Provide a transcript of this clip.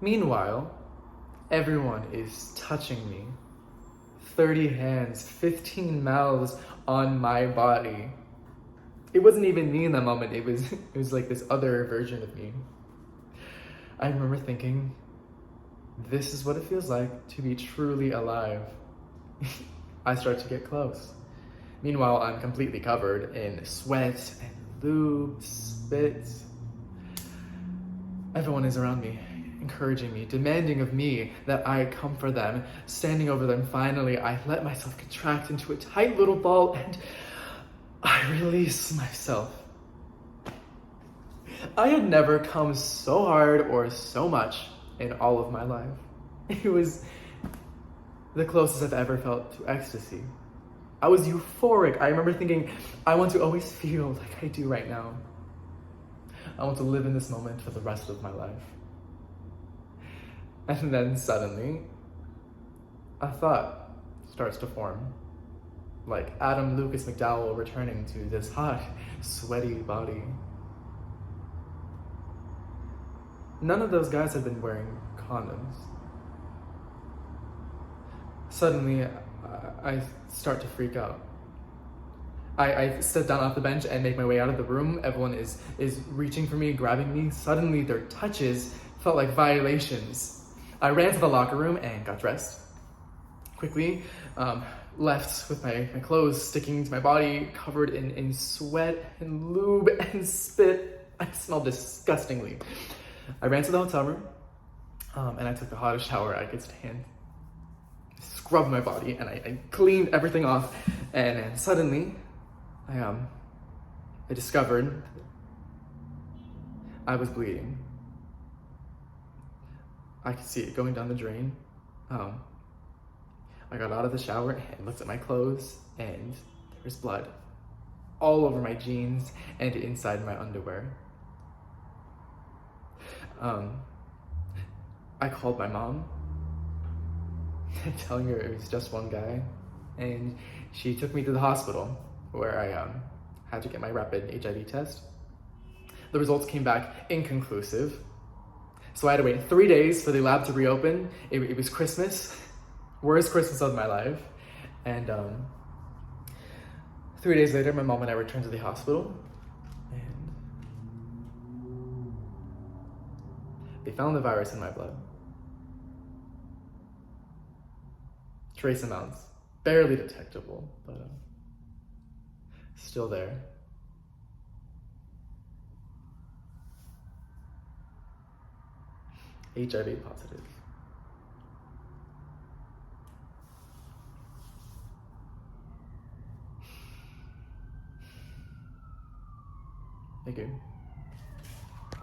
Meanwhile, everyone is touching me. 30 hands, 15 mouths on my body. It wasn't even me in that moment, it was like this other version of me. I remember thinking, this is what it feels like to be truly alive. I start to get close. Meanwhile, I'm completely covered in sweat and lube, spit. Everyone is around me, encouraging me, demanding of me that I come for them. Standing over them, finally, I let myself contract into a tight little ball and I release myself. I had never come so hard or so much in all of my life. It was the closest I've ever felt to ecstasy. I was euphoric. I remember thinking, I want to always feel like I do right now. I want to live in this moment for the rest of my life. And then suddenly, a thought starts to form. Like Adam Lucas McDowell returning to this hot, sweaty body. None of those guys had been wearing condoms. Suddenly, I start to freak out. I sit down off the bench and make my way out of the room. Everyone is reaching for me, grabbing me. Suddenly, their touches felt like violations. I ran to the locker room and got dressed. Quickly, left with my clothes sticking to my body, covered in sweat and lube and spit. I smelled disgustingly. I ran to the hotel room, and I took the hottest shower I could stand. Scrubbed my body, and I cleaned everything off, and suddenly, I discovered I was bleeding. I could see it going down the drain. I got out of the shower and looked at my clothes, and there was blood all over my jeans and inside my underwear. I called my mom, telling her it was just one guy, and she took me to the hospital where I had to get my rapid HIV test. The results came back inconclusive, so I had to wait 3 days for the lab to reopen. It was Christmas, worst Christmas of my life, and 3 days later, my mom and I returned to the hospital, and they found the virus in my blood. Trace amounts, barely detectable, but still there. HIV positive. Thank you.